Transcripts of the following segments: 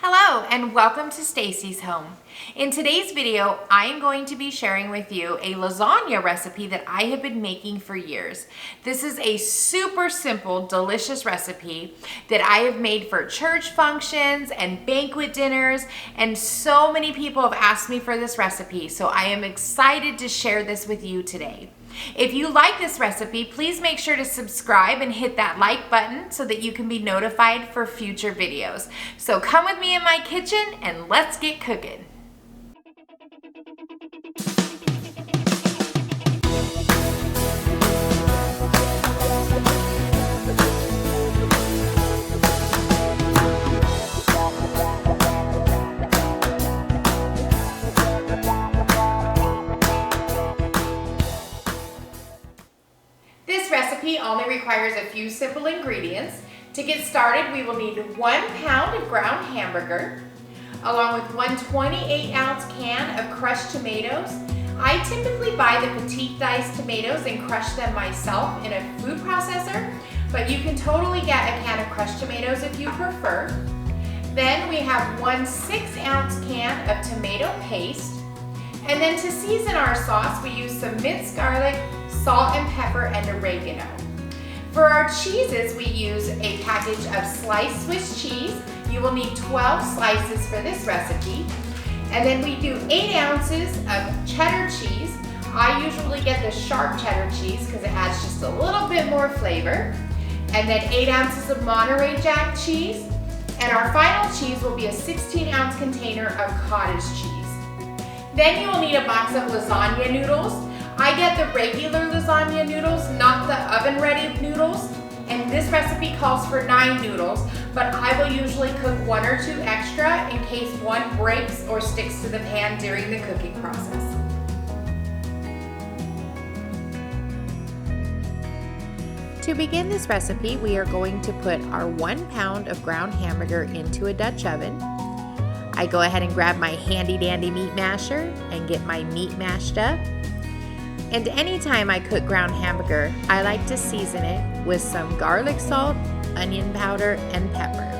Hello and welcome to Stacy's Home. In today's video, I am going to be sharing with you a lasagna recipe that I have been making for years. This is a super simple, delicious recipe that I have made for church functions and banquet dinners, and so many people have asked me for this recipe, so I am excited to share this with you today. If you like this recipe, please make sure to subscribe and hit that like button so that you can be notified for future videos. So come with me in my kitchen and let's get cooking. This recipe only requires a few simple ingredients. To get started, we will need 1 pound of ground hamburger, along with 1 28-ounce can of crushed tomatoes. I typically buy the petite diced tomatoes and crush them myself in a food processor, but you can totally get a can of crushed tomatoes if you prefer. Then we have 1 6-ounce can of tomato paste. And then to season our sauce, we use some minced garlic, salt and pepper, and oregano. For our cheeses, we use a package of sliced Swiss cheese. You will need 12 slices for this recipe. And then we do 8 ounces of cheddar cheese. I usually get the sharp cheddar cheese because it adds just a little bit more flavor. And then 8 ounces of Monterey Jack cheese. And our final cheese will be a 16-ounce container of cottage cheese. Then you will need a box of lasagna noodles. I get the regular lasagna noodles, not the oven-ready noodles, and this recipe calls for 9 noodles, but I will usually cook 1 or 2 extra in case one breaks or sticks to the pan during the cooking process. To begin this recipe, we are going to put our 1 pound of ground hamburger into a Dutch oven. I go ahead and grab my handy dandy meat masher and get my meat mashed up. And anytime I cook ground hamburger, I like to season it with some garlic salt, onion powder, and pepper.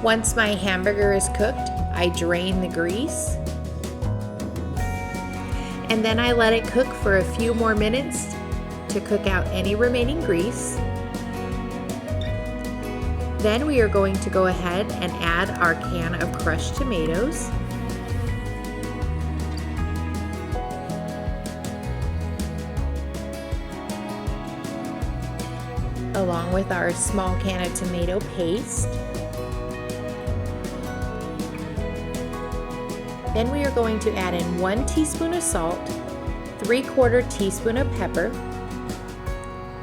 Once my hamburger is cooked, I drain the grease, and then I let it cook for a few more minutes to cook out any remaining grease. Then we are going to go ahead and add our can of crushed tomatoes. Along with our small can of tomato paste. Then we are going to add in 1 teaspoon of salt, 3/4 teaspoon of pepper,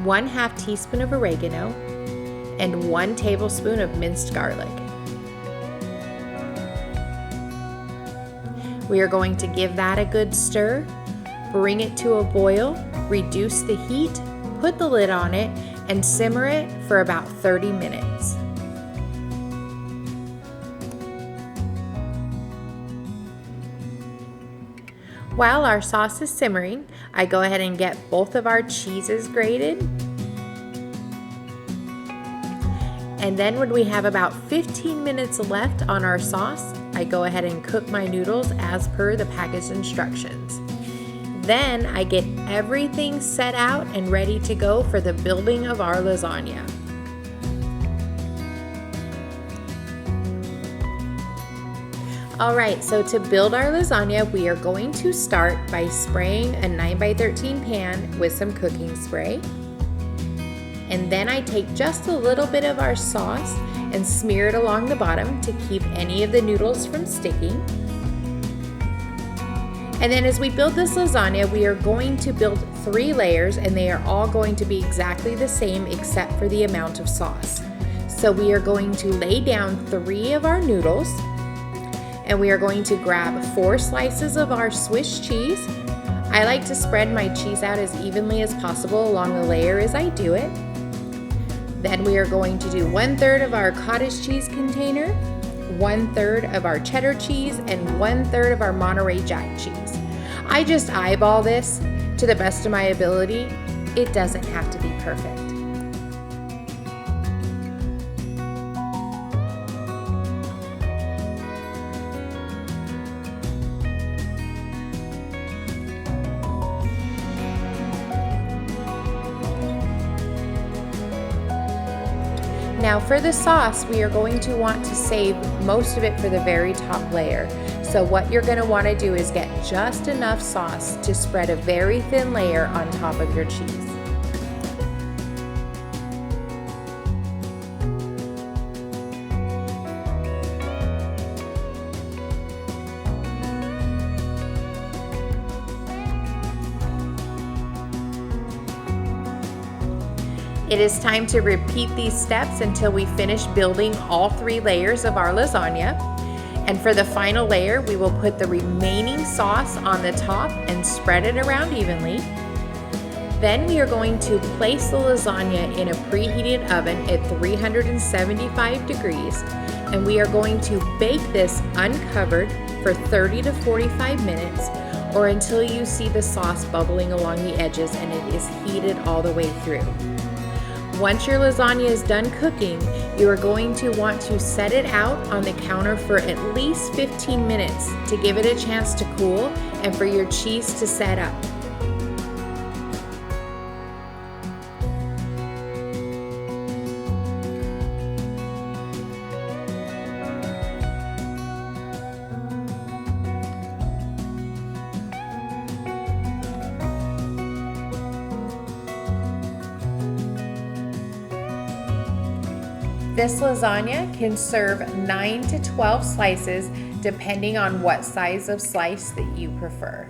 1/2 teaspoon of oregano, and 1 tablespoon of minced garlic. We are going to give that a good stir, bring it to a boil, reduce the heat, put the lid on it, and simmer it for about 30 minutes. While our sauce is simmering, I go ahead and get both of our cheeses grated. And then when we have about 15 minutes left on our sauce, I go ahead and cook my noodles as per the package instructions. Then I get everything set out and ready to go for the building of our lasagna. Alright, so to build our lasagna, we are going to start by spraying a 9x13 pan with some cooking spray. And then I take just a little bit of our sauce and smear it along the bottom to keep any of the noodles from sticking. And then as we build this lasagna, we are going to build 3 layers, and they are all going to be exactly the same except for the amount of sauce. So we are going to lay down 3 of our noodles, and we are going to grab 4 slices of our Swiss cheese. I like to spread my cheese out as evenly as possible along the layer as I do it. Then we are going to do 1/3 of our cottage cheese container, 1/3 of our cheddar cheese, and 1/3 of our Monterey Jack cheese. I just eyeball this to the best of my ability. It doesn't have to be perfect. Now for the sauce, we are going to want to save most of it for the very top layer. So what you're going to want to do is get just enough sauce to spread a very thin layer on top of your cheese. It is time to repeat these steps until we finish building all 3 layers of our lasagna. And for the final layer, we will put the remaining sauce on the top and spread it around evenly. Then we are going to place the lasagna in a preheated oven at 375 degrees, and we are going to bake this uncovered for 30 to 45 minutes, or until you see the sauce bubbling along the edges and it is heated all the way through. Once your lasagna is done cooking, you are going to want to set it out on the counter for at least 15 minutes to give it a chance to cool and for your cheese to set up. This lasagna can serve 9 to 12 slices depending on what size of slice that you prefer.